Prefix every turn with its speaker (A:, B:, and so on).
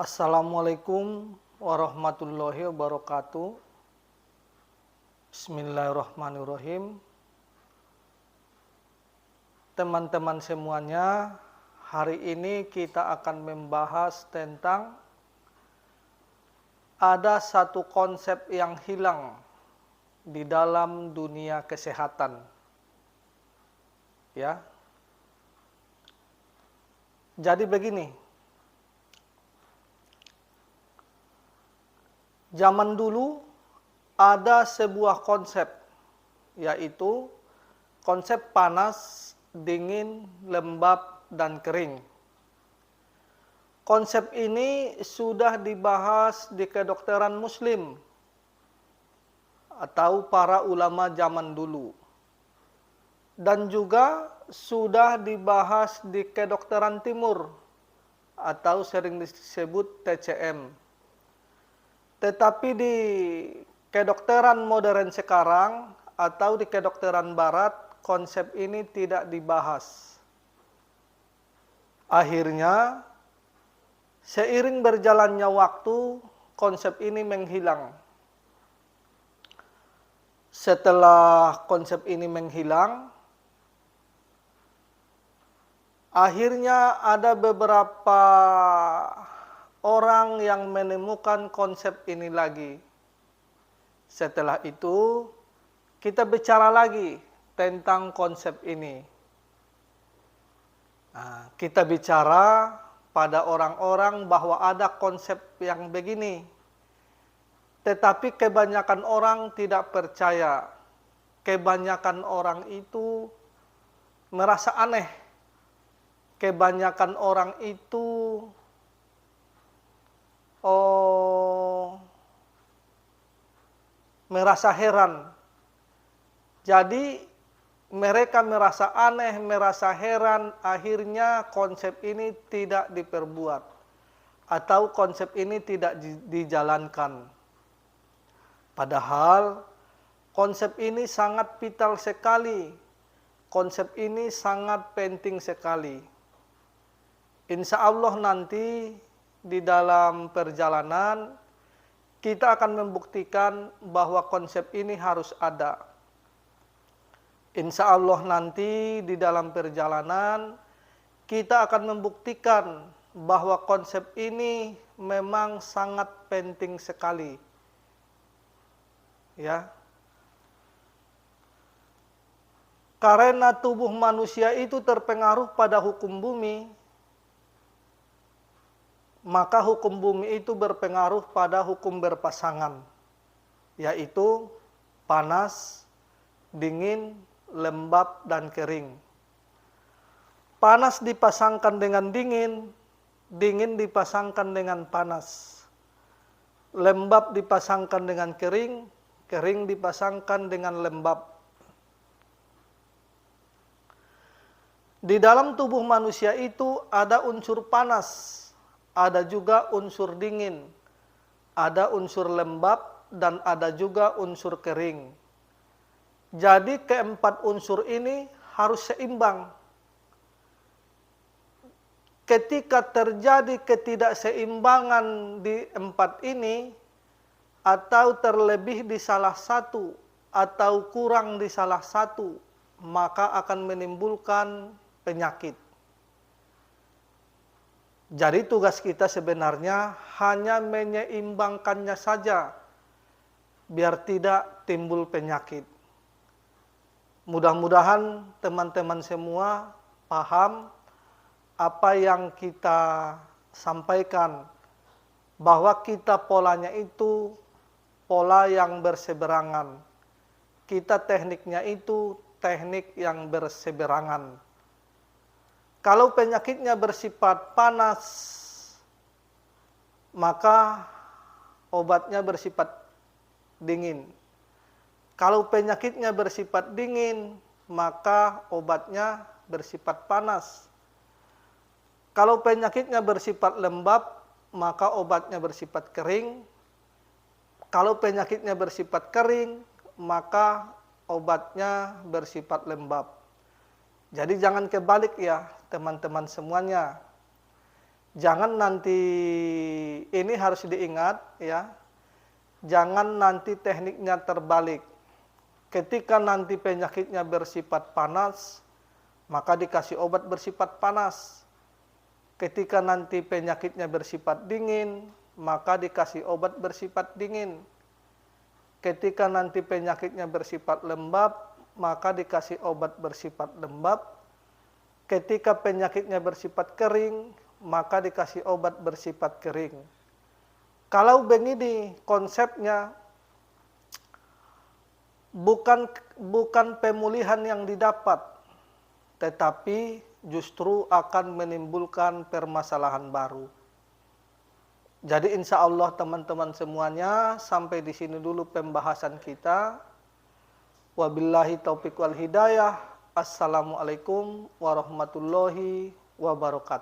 A: Assalamualaikum warahmatullahi wabarakatuh. Bismillahirrahmanirrahim. Teman-teman semuanya, hari ini kita akan membahas tentang ada satu konsep yang hilang di dalam dunia kesehatan. Ya. Jadi begini. Zaman dulu ada sebuah konsep, yaitu konsep panas, dingin, lembab, dan kering. Konsep ini sudah dibahas di kedokteran Muslim atau para ulama zaman dulu. Dan juga sudah dibahas di kedokteran Timur atau sering disebut TCM. Tetapi di kedokteran modern sekarang atau di kedokteran barat, konsep ini tidak dibahas. Akhirnya, seiring berjalannya waktu, konsep ini menghilang. Setelah konsep ini menghilang, akhirnya ada beberapa orang yang menemukan konsep ini lagi. Setelah itu, kita bicara lagi tentang konsep ini. Nah, kita bicara pada orang-orang bahwa ada konsep yang begini. Tetapi kebanyakan orang tidak percaya. Kebanyakan orang itu merasa aneh. Kebanyakan orang itu merasa heran. Jadi mereka merasa aneh, merasa heran, akhirnya konsep ini tidak diperbuat atau konsep ini tidak dijalankan. Padahal konsep ini sangat vital sekali. Konsep ini sangat penting sekali. Insya Allah nanti di dalam perjalanan, kita akan membuktikan bahwa konsep ini harus ada. Insya Allah nanti di dalam perjalanan, kita akan membuktikan bahwa konsep ini memang sangat penting sekali. Ya. Karena tubuh manusia itu terpengaruh pada hukum bumi, maka hukum bumi itu berpengaruh pada hukum berpasangan, yaitu panas, dingin, lembab, dan kering. Panas dipasangkan dengan dingin, dingin dipasangkan dengan panas. Lembab dipasangkan dengan kering, kering dipasangkan dengan lembab. Di dalam tubuh manusia itu ada unsur panas, ada juga unsur dingin, ada unsur lembab, dan ada juga unsur kering. Jadi keempat unsur ini harus seimbang. Ketika terjadi ketidakseimbangan di empat ini, atau terlebih di salah satu, atau kurang di salah satu, maka akan menimbulkan penyakit. Jadi tugas kita sebenarnya hanya menyeimbangkannya saja, biar tidak timbul penyakit. Mudah-mudahan teman-teman semua paham apa yang kita sampaikan, bahwa kita polanya itu pola yang berseberangan. Kita tekniknya itu teknik yang berseberangan. Kalau penyakitnya bersifat panas, maka obatnya bersifat dingin. Kalau penyakitnya bersifat dingin, maka obatnya bersifat panas. Kalau penyakitnya bersifat lembab, maka obatnya bersifat kering. Kalau penyakitnya bersifat kering, maka obatnya bersifat lembab. Jadi jangan kebalik ya teman-teman semuanya. Jangan nanti, ini harus diingat ya, jangan nanti tekniknya terbalik. Ketika nanti penyakitnya bersifat panas, maka dikasih obat bersifat panas. Ketika nanti penyakitnya bersifat dingin, maka dikasih obat bersifat dingin. Ketika nanti penyakitnya bersifat lembab, maka dikasih obat bersifat lembab. Ketika penyakitnya bersifat kering, maka dikasih obat bersifat kering. Kalau begini konsepnya, bukan pemulihan yang didapat, tetapi justru akan menimbulkan permasalahan baru. Jadi insya Allah teman-teman semuanya, sampai di sini dulu pembahasan kita. Wabillahi taufiq wal hidayah. Assalamualaikum warahmatullahi wabarakatuh.